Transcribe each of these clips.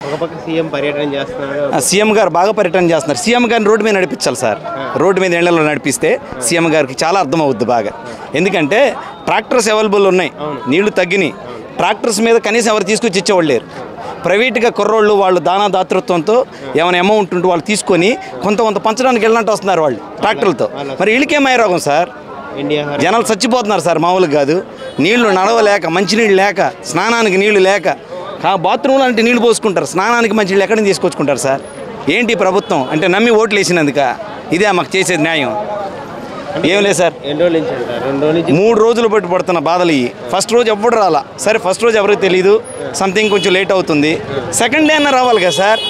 ఒక పక్క సీఎం పర్యటన చేస్తున్నారు. సీఎం గారు బాగా పర్యటన చేస్తున్నారు. సీఎం గారిని రోడ్డు మీద నడిపించాలి సార్. రోడ్డు మీద ఇళ్లలో నడిపిస్తే సీఎం గారికి చాలా అర్థమవుద్ది బాగా. ఎందుకంటే ట్రాక్టర్స్ అవైలబుల్ ఉన్నాయి, నీళ్లు తగ్గినాయి. ట్రాక్టర్స్ మీద కనీసం ఎవరు తీసుకొచ్చి ఇచ్చేవాళ్ళు లేరు. ప్రైవేట్గా కుర్రోళ్ళు వాళ్ళు దానా దాతృత్వంతో ఏమైనా అమౌంట్ ఉంటే వాళ్ళు తీసుకొని కొంత పంచడానికి వెళ్ళినట్టు వస్తున్నారు వాళ్ళు ట్రాక్టర్లతో. మరి వీళ్ళకేమయ్యే రోగం సార్? జనాలు చచ్చిపోతున్నారు సార్, మామూలుగా కాదు. నీళ్లు నడవలేక, మంచినీళ్ళు లేక, స్నానానికి నీళ్లు లేక, బాత్రూంలో అంటే నీళ్లు పోసుకుంటారు, స్నానానికి మంచినీళ్ళు ఎక్కడి నుంచి తీసుకొచ్చుకుంటారు సార్? ఏంటి ప్రభుత్వం అంటే నమ్మి ఓట్లు వేసినందుక ఇదే మాకు చేసేది న్యాయం? ఏం లేదు సార్. 3 రోజులు బట్టి పడుతున్న బాధలు ఇవి. ఫస్ట్ రోజు ఎప్పుడు రాలా సరే, ఫస్ట్ రోజు ఎవరికి తెలియదు, సంథింగ్ కొంచెం లేట్ అవుతుంది. సెకండ్ డే అన్న రావాలి కదా సార్,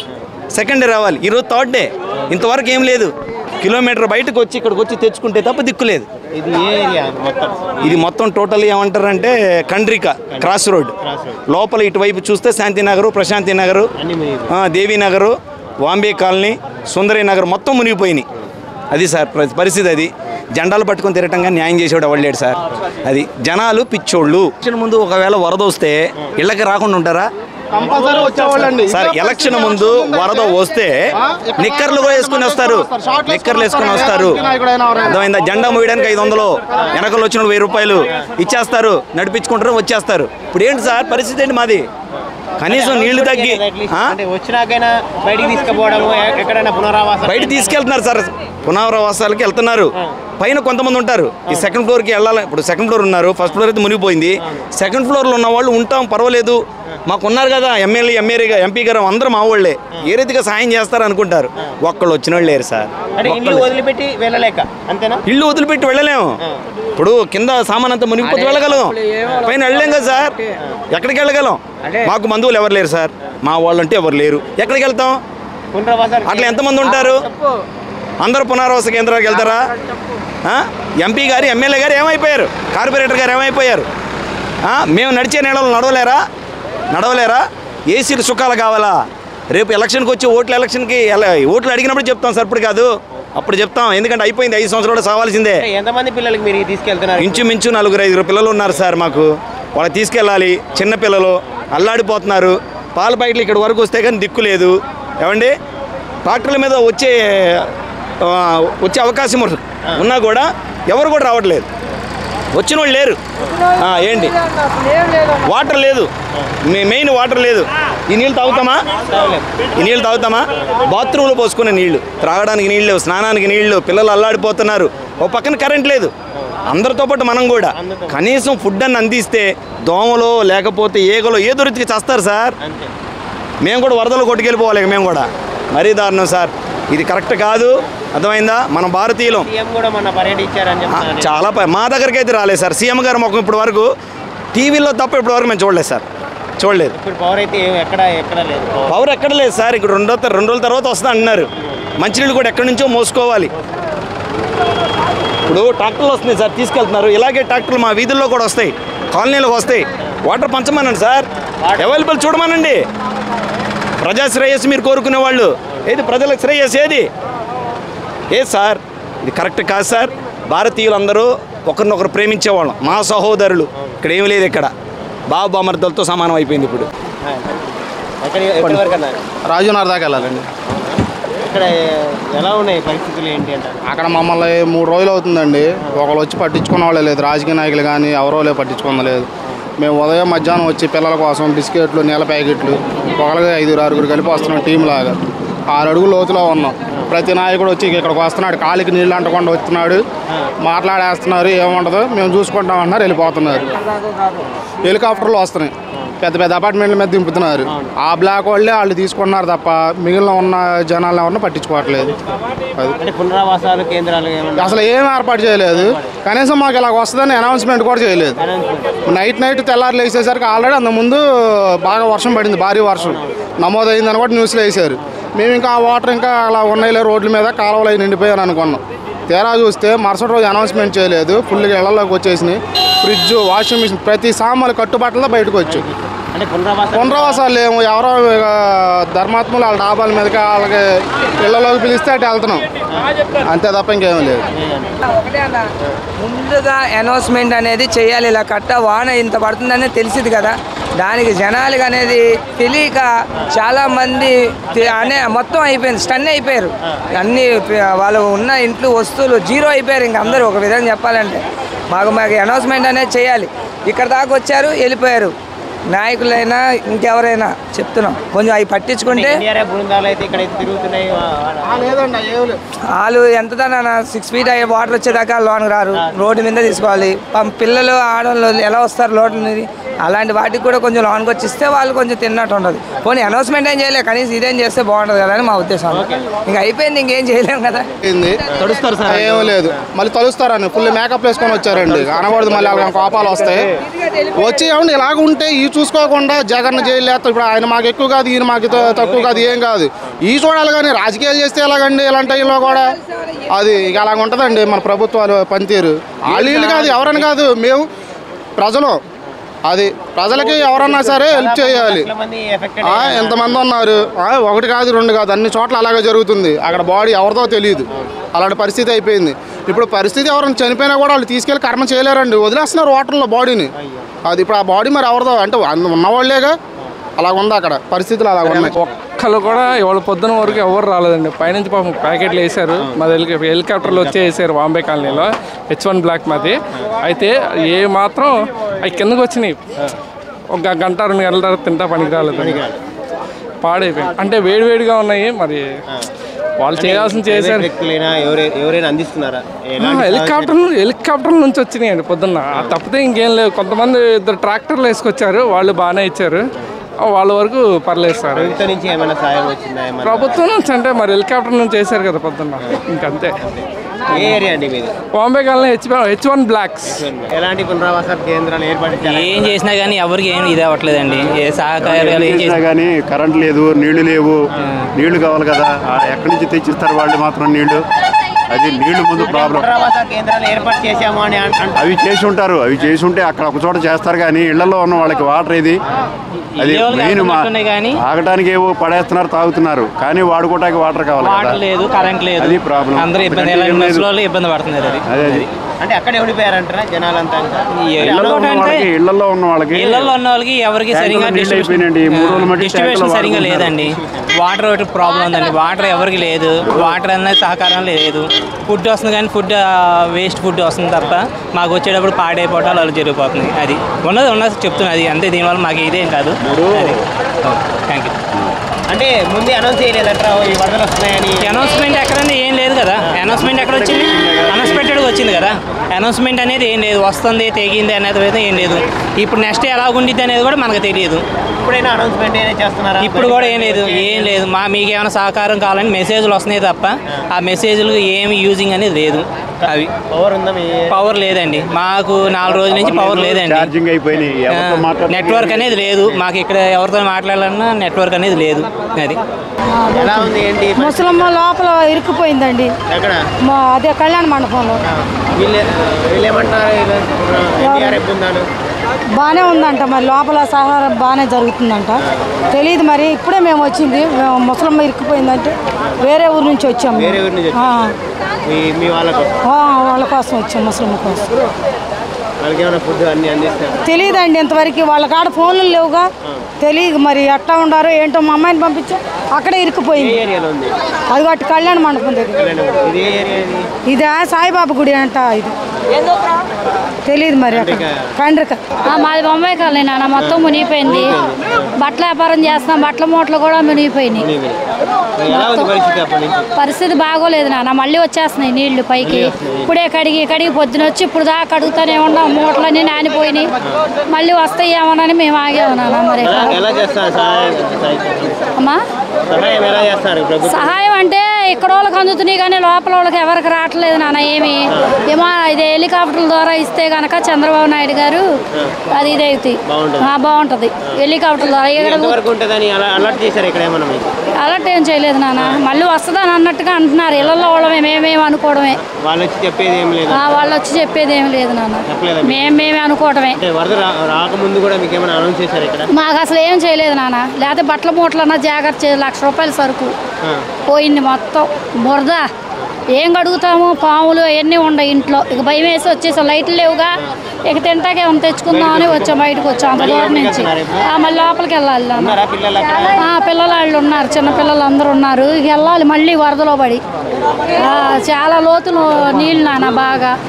సెకండ్ డే రావాలి. ఈరోజు థర్డ్ డే, ఇంతవరకు ఏం లేదు. కిలోమీటర్ బయటకు వచ్చి ఇక్కడికి వచ్చి తెచ్చుకుంటే తప్ప దిక్కులేదు. ఇది మొత్తం టోటల్ ఏమంటారంటే కండ్రిక క్రాస్ రోడ్. లోపల ఇటువైపు చూస్తే శాంతినగరు, ప్రశాంతి నగరు, దేవీనగరు, వాంబే కాలనీ, సుందరి నగర్ మొత్తం మునిగిపోయినాయి. అది సార్ పరిస్థితి. అది జెండాలు పట్టుకొని తిరగటంగా న్యాయం చేసేవాడు అవ్వలేడు సార్. అది జనాలు పిచ్చోళ్ళు. ముందు ఒకవేళ వరద వస్తే ఇళ్ళకి రాకుండా ఉంటారా సార్? ఎలక్షన్ ముందు వరద వస్తే నిక్కర్లు కూడా వేసుకుని వస్తారు, నిక్కర్లు వేసుకుని వస్తారు. అర్థమైందా? జెండా మోయడానికి 500, వెనకలు వచ్చిన 1000 రూపాయలు ఇచ్చేస్తారు, నడిపించుకుంటారు, వచ్చేస్తారు. ఇప్పుడు ఏంటి సార్ పరిస్థితి? ఏంటి మాది? కనీసం నీళ్లు తగ్గి వచ్చినాకైనా బయటికి తీసుకుపోవడం, ఎక్కడైనా బయట తీసుకెళ్తున్నారు సార్. పునరావాసాలకి వెళ్తున్నారు. పైన కొంతమంది ఉంటారు, ఈ సెకండ్ ఫ్లోర్కి వెళ్ళాలి. ఇప్పుడు సెకండ్ ఫ్లోర్ ఉన్నారు, ఫస్ట్ ఫ్లోర్ అయితే మునిగిపోయింది. సెకండ్ ఫ్లోర్లో ఉన్న వాళ్ళు ఉంటాం, పర్వాలేదు, మాకున్నారు కదా ఎమ్మెల్యే ఎంపీ గారు అందరూ మా వాళ్ళే, ఏ రీతిగా సాయం చేస్తారు అనుకుంటారు. ఒక్కళ్ళు వచ్చిన వాళ్ళు లేరు సార్. ఇల్లు వదిలిపెట్టి వెళ్ళలేక అంతేనా? ఇల్లు వదిలిపెట్టి వెళ్ళలేము. ఇప్పుడు కింద సామాన్ అంతా మునిగిపోతే వెళ్ళగలం, పైన వెళ్ళలేం కదా సార్. ఎక్కడికి వెళ్ళగలం? మాకు బంధువులు ఎవరు లేరు సార్, మా వాళ్ళు అంటే ఎవరు లేరు. ఎక్కడికి వెళ్తాం? అట్లా ఎంతమంది ఉంటారు? అందరూ పునరావాస కేంద్రాలకు వెళ్తారా? ఎంపీ గారు, ఎమ్మెల్యే గారు ఏమైపోయారు? కార్పొరేటర్ గారు ఏమైపోయారు? మేము నడిచే నీళ్ళలో నడవలేరా? ఏసీలు సుఖాలు కావాలా? రేపు ఎలక్షన్కి వచ్చి ఓట్లు అడిగినప్పుడు చెప్తాం సార్, ఇప్పుడు కాదు, అప్పుడు చెప్తాం. ఎందుకంటే అయిపోయింది, 5 సంవత్సరాలు సావాల్సిందే. ఎంతమంది పిల్లలకి మీరు తీసుకెళ్తున్నారు? ఇంచుమించు 4-5 పిల్లలు ఉన్నారు సార్ మాకు. వాళ్ళకి తీసుకెళ్ళాలి. చిన్న పిల్లలు అల్లాడిపోతున్నారు. పాల ప్యాకెట్లు ఇక్కడ వరకు వస్తే కానీ దిక్కు లేదు. ఏమండి, ట్రాక్టర్ల మీద వచ్చే అవకాశం ఉన్నా కూడా ఎవరు కూడా రావట్లేదు, వచ్చిన వాళ్ళు లేరు. ఏంటి, వాటర్ లేదు, మెయిన్ వాటర్ లేదు. ఈ నీళ్ళు తాగుతామా? బాత్రూంలో పోసుకునే నీళ్లు, త్రాగడానికి నీళ్ళు లేవు, స్నానానికి నీళ్ళు లేవు, పిల్లలు అల్లాడిపోతున్నారు. ఒక పక్కన కరెంట్ లేదు, అందరితో పాటు మనం కూడా కనీసం ఫుడ్ అని అందిస్తే దోమలో లేకపోతే ఏగలో ఏదో రీతికి చేస్తారు సార్. మేము కూడా వరదలు కొట్టుకెళ్ళిపోవాలి, మేము కూడా. మరీ దారుణం సార్, ఇది కరెక్ట్ కాదు. అర్థమైందా? మన భారతీయులు చాలా మా దగ్గరికి అయితే రాలేదు సార్. సీఎం గారు మాకు ఇప్పటి వరకు టీవీలో తప్ప ఇప్పటి వరకు మేము చూడలేదు సార్, చూడలేదు. పవర్ ఎక్కడ లేదు సార్. ఇక్కడ 2 రోజుల తర్వాత వస్తా అంటున్నారు. మంచినీళ్ళు కూడా ఎక్కడి నుంచో మోసుకోవాలి. ఇప్పుడు ట్రాక్టర్లు వస్తున్నాయి సార్, తీసుకెళ్తున్నారు. ఇలాగే ట్రాక్టర్లు మా వీధుల్లో కూడా వస్తాయి, కాలనీలకు వస్తాయి. వాటర్ పంచమనండి సార్, అవైలబుల్ చూడమనండి. ప్రజా శ్రేయస్సు మీరు కోరుకునే వాళ్ళు, ఏది ప్రజలకు శ్రేయస్సు ఏది సార్? ఇది కరెక్ట్ కాదు సార్. భారతీయులందరూ ఒకరినొకరు ప్రేమించేవాళ్ళం, మా సహోదరులు. ఇక్కడ ఏమి లేదు, ఇక్కడ బామర్దలతో సమానం అయిపోయింది. ఇప్పుడు రాజునగర్ దాకా వెళ్ళాలండి. ఇక్కడ ఎలా ఉన్నాయి పరిస్థితులు ఏంటి అంటే? అక్కడ మమ్మల్ని 3 రోజులు అవుతుందండి. ఒకళ్ళు వచ్చి పట్టించుకున్న వాళ్ళే లేదు, రాజకీయ నాయకులు కానీ ఎవరో పట్టించుకోలేదు. మేము ఉదయం మధ్యాహ్నం వచ్చి పిల్లల కోసం బిస్కెట్లు, నీళ్ళ ప్యాకెట్లు, ఒకరికి 5-6 కలిపి వస్తున్నాం. టీం లాగా 6 అడుగుల లోతులో ఉన్నాం. ప్రతి నాయకుడు వచ్చి ఇక్కడికి వస్తున్నాడు, కాలికి నీళ్ళు అంటకుండా వస్తున్నాడు, మాట్లాడేస్తున్నారు. ఏముండదు, మేము చూసుకుంటాం అంటున్నారు, వెళ్ళిపోతున్నారు. హెలికాప్టర్లు వస్తున్నాయి, పెద్ద అపార్ట్మెంట్ల మీద దింపుతున్నారు. ఆ బ్లాక్ వాళ్ళు తీసుకున్నారు తప్ప మిగిలిన ఉన్న జనాలను ఎవరిని పట్టించుకోవట్లేదు. పునరావాసాలు కేంద్రాలు అసలు ఏం ఏర్పాటు చేయలేదు. కనీసం మాకు ఇలా వస్తుందని అనౌన్స్మెంట్ కూడా చేయలేదు. నైట్ తెల్లారులు వేసేసరికి ఆల్రెడీ అంతకుముందు బాగా వర్షం పడింది, భారీ వర్షం నమోదైందని కూడా న్యూస్లో వేశారు. మేము ఇంకా ఆ వాటర్ ఇంకా అలా ఉన్నాయిలే, రోడ్ల మీద కాలువలు అవి నిండిపోయాను అనుకున్నాం. తేరా చూస్తే మరుసటి రోజు అనౌన్స్మెంట్ చేయలేదు, ఫుల్గా ఇళ్లలోకి వచ్చేసినాయి. ఫ్రిడ్జ్, వాషింగ్ మిషన్, ప్రతి సామాన్లు కట్టుబాట్లతో బయటకు వచ్చు. పునరావాసాలు ఏమో ఎవరో ధర్మాత్ములు వాళ్ళ డాబాల మీదకి వాళ్ళకి ఇళ్లలోకి పిలిస్తే అటు వెళ్తున్నాం. అంతే తప్ప ఇంకేం లేదు. ఒకటే అన్న, ముందుగా అనౌన్స్మెంట్ అనేది చేయాలి. ఇలా కట్ట వాన ఇంత పడుతుందనే తెలిసింది కదా, దానికి జనాలకి అనేది తెలియక చాలామంది మొత్తం అయిపోయింది, స్టన్ అయిపోయారు. అన్నీ వాళ్ళు ఉన్న ఇంట్లో వస్తువులు జీరో అయిపోయారు. ఇంక అందరూ ఒక విధంగా చెప్పాలంటే మాకు అనౌన్స్మెంట్ అనేది చేయాలి. ఇక్కడ దాకా వచ్చారు, వెళ్ళిపోయారు. నాయకులైనా ఇంకెవరైనా చెప్తున్నాం, కొంచెం అవి పట్టించుకుంటే. వాళ్ళు ఎంతదన్నా 6 feet అయ్యే వాటర్ వచ్చేదాకా లోన్ రారు, రోడ్డు మీద తీసుకోవాలి. పిల్లలు ఆడవాళ్ళు ఎలా వస్తారు లోటు మీద, అలాంటి వాటికి కూడా కొంచెం లోన్కి వచ్చి ఇస్తే వాళ్ళు కొంచెం తిన్నట్టు ఉండదు. పోనీ అనౌన్స్మెంట్ ఏం చేయలేదు, కనీసం ఇదేం చేస్తే బాగుంటుంది కదా అని మా ఉద్దేశం. ఇంకా అయిపోయింది, ఇంకేం చేయలేము కదా. తడుస్తారు సార్? ఏం లేదు, మళ్ళీ తలుస్తారని ఫుల్ మేకప్ వేసుకొని వచ్చారండి. అనకూడదు, మళ్ళీ వాళ్ళ కోపాలు వస్తాయి. వచ్చి ఏమండి ఇలాగ ఉంటే ఈ చూసుకోకుండా జగన్ జైలు వేస్తారు. ఇప్పుడు ఆయన మాకు ఎక్కువ కాదు, ఈయన మాకు తక్కువ కాదు, ఏం కాదు. ఈ చూడాలి కానీ రాజకీయాలు చేస్తే ఎలాగండి ఇలాంటి టైంలో కూడా. అది ఇక అలాగ ఉంటుందండి మన ప్రభుత్వాలు పనితీరు. వాళ్ళు కాదు, ఎవరని కాదు, మేము ప్రజలు. అది ప్రజలకి ఎవరన్నా సరే హెల్ప్ చేయాలి. ఎంతమంది ఉన్నారు, 1 కాదు 2 కాదు, అన్ని చోట్ల అలాగే జరుగుతుంది. అక్కడ బాడీ ఎవరిదో తెలియదు, అలాంటి పరిస్థితి అయిపోయింది. ఇప్పుడు పరిస్థితి ఎవరైనా చనిపోయినా కూడా వాళ్ళు తీసుకెళ్ళి కర్మ చేయలేరండి, వదిలేస్తున్నారు వాటర్లో బాడీని. అది ఇప్పుడు ఆ బాడీ మరి ఎవరిదో అంటే ఉన్నవాళ్ళేగా, అలాగుంది అక్కడ పరిస్థితులు అలాగ ఉన్నాయి. ఒక్కళ్ళు కూడా ఇవాళ పొద్దున వరకు ఎవరు రాలేదండి. పైనుంచి పాపం ప్యాకెట్లు వేశారు, మాది హెలికాప్టర్లు వచ్చి వేసారు బాంబే కాలనీలో, H1 బ్లాక్ మాది. అయితే ఏ మాత్రం అవి కిందకు వచ్చినాయి, 1 గంట 2 గంటల తర్వాత తింటా పనికి రాలేదు, పాడైపోయింది. అంటే వేడివేడిగా ఉన్నాయి, మరి వాళ్ళు చేయాల్సింది చేశారు. హెలికాప్టర్ నుంచి వచ్చినాయండి పొద్దున్న, తప్పితే ఇంకేం లేవు. కొంతమంది 2 ట్రాక్టర్లు వేసుకొచ్చారు, వాళ్ళు బాగానే ఇచ్చారు, వాళ్ళ వరకు పర్లేదు సార్. ప్రభుత్వం నుంచి అంటే మరి హెలికాప్టర్ నుంచి వేశారు కదా పొద్దున్న, ఇంకంతే. Bombay colony H1 blocks. ఎలాంటి పునరావాస కేంద్రాలు ఏర్పడి ఏం చేసినా కానీ ఎవరికి ఏం ఇది అవ్వట్లేదండి. ఏ సహకారాలు ఏం చేసినా కానీ కరెంట్ లేదు, నీళ్లు లేవు. నీళ్లు కావాలి కదా, ఎక్కడి నుంచి తెచ్చిస్తారు వాళ్ళు మాత్రం నీళ్లు. అది నీళ్లు ముందు ప్రాబ్లం. కేంద్రాలు ఏర్పాటు చేసాము అని అవి చేసి ఉంటారు, అవి చేసి ఉంటే అక్కడ ఒక చోట చేస్తారు. కానీ ఇళ్లలో ఉన్న వాళ్ళకి వాటర్ ఏది, అది మెయిన్. తాగడానికి ఏవో పడేస్తున్నారు, తాగుతున్నారు, కానీ వాడుకోవడానికి వాటర్ కావాలి, వాటర్ లేదు, కరెంట్ లేదు, అది ప్రాబ్లం. అందరూ ఇబ్బంది పడుతున్నారు. అదే అంటే అక్కడే ఉండిపోయారంటారా జనాలంతా? ఇళ్లలో ఉన్న వాళ్ళకి ఎవరికి సరిగా డిస్ట్రిబ్యూషన్ సరిగా లేదండి. వాటర్ ప్రాబ్లం ఉందండి, వాటర్ ఎవరికి లేదు, వాటర్ అనేది సహకారం లేదు. ఫుడ్ వస్తుంది కానీ ఫుడ్ వేస్ట్ ఫుడ్ వస్తుంది తప్ప మాకు వచ్చేటప్పుడు పాడైపోవటాలు అలా జరిగిపోతుంది. అది ఉన్నది చెప్తున్నది అంతే, దీనివల్ల మాకు ఇదేం కాదు. Thank you. అంటే ముందే అనౌన్స్ చేయలేదంటారా ఈ వరదలు వస్తున్నాయని? అనౌన్స్మెంట్ ఎక్కడన్నా ఏం లేదు కదా. అనౌన్స్మెంట్ ఎక్కడ వచ్చింది? అన్ఎక్స్పెక్టెడ్గా వచ్చింది కదా. అనౌన్స్మెంట్ అనేది ఏం లేదు, వస్తుంది తెగింది అనేది అయితే ఏం లేదు. ఇప్పుడు నెక్స్ట్ ఎలా ఉండిద్ది అనేది కూడా మనకు తెలియదు. ఇప్పుడైనా అనౌన్స్మెంట్ చేస్తున్నారా? ఇప్పుడు కూడా ఏం లేదు. మీకు ఏమైనా సహకారం కావాలని మెసేజ్లు వస్తున్నాయి తప్ప ఆ మెసేజ్లు ఏమి యూజింగ్ అనేది లేదు. అవి పవర్ లేదండి, మాకు 4 రోజుల నుంచి పవర్ లేదండి. నెట్వర్క్ అనేది లేదు మాకు, ఇక్కడ ఎవరితో మాట్లాడాలన్నా నెట్వర్క్ అనేది లేదు. అది ఎలా ఉంది ఏంటి? ముసలమ్మ లోపల ఇరుక్కుపోయిందండి, అదే కళ్యాణ మండపంలో. బాగానే ఉందంట, మరి లోపల సహారం బాగానే జరుగుతుందంట, తెలియదు మరి. ఇప్పుడే మేము వచ్చింది, ముసలమ్మ ఇరుక్కుపోయిందంటే వేరే ఊరు నుంచి వచ్చాము. వాళ్ళ కోసం వచ్చాం, ముసలమ్మ కోసం. తెలియదండి ఇంతవరకు, వాళ్ళ కాడ ఫోన్లు లేవుగా, తెలియదు మరి ఎట్లా ఉండారో ఏంటో. మా అమ్మాయిని పంపించాం, అక్కడే ఇరుక్కుపోయింది. అది అటు కళ్యాణ మండపం దగ్గర. ఇదా సాయిబాబా గుడి అంట, ఇది తెలియదు మరి. కండ్రిక మాది బొంబాయి కాలనీ నాన్న, మొత్తం మునిగిపోయింది. బట్టల వ్యాపారం చేస్తున్నాం, బట్టల మూటలు కూడా మునిగిపోయినాయి. పరిస్థితి బాగోలేదు నాన్న, మళ్ళీ వచ్చేస్తున్నాయి నీళ్లు పైకి. ఇప్పుడే కడిగి పొద్దున వచ్చి ఇప్పుడు దాకా కడుగుతానే ఉన్నాం, మూటలన్నీ నానిపోయినాయి. మళ్ళీ వస్తాయి ఏమోనని మేము ఆగాము నాన్న. మరి అమ్మా సహాయం అంటే ఇక్కడ వాళ్ళకి అందుతున్నాయి కానీ లోపల వాళ్ళకి ఎవరికి రావట్లేదు నాన్న. ఏమో ఇది హెలికాప్టర్ల ద్వారా ఇస్తే కనుక చంద్రబాబు నాయుడు గారు అది ఇది అవుతాయి, బాగుంటుంది. హెలికాప్టర్ ద్వారా అలర్ట్ ఏం చేయలేదు నాన్న, మళ్ళీ వస్తుందని అన్నట్టుగా అంటున్నారు. ఇళ్లలో వాళ్ళమే మేమేమి అనుకోవడమే, వాళ్ళు వచ్చి చెప్పేది ఏమి లేదు నాన్న, మేమేమి అనుకోవడమే. మాకు అసలు ఏం చేయలేదు నాన్న. లేకపోతే బట్టల మూటలన్నా జాగ్రత్త చేయాలి. 1,00,000 రూపాయల సరుకు పోయింది మొత్తం, బురద ఏం కడుగుతాము, పాములు అవన్నీ ఉండవు ఇంట్లో. ఇక భయం వేసి వచ్చేసాం, లైట్లు లేవుగా, ఇక తింటాకే ఏమైనా తెచ్చుకుందామని వచ్చాం, బయటకు వచ్చాం అంత దూరం నుంచి. మళ్ళీ లోపలికి వెళ్ళాలి. పిల్లలు వాళ్ళు ఉన్నారు, చిన్న పిల్లలు అందరూ ఉన్నారు. ఇక వెళ్ళాలి మళ్ళీ వరదలో పడి. చాలా లోతులు నీళ్ళు నాన్న బాగా.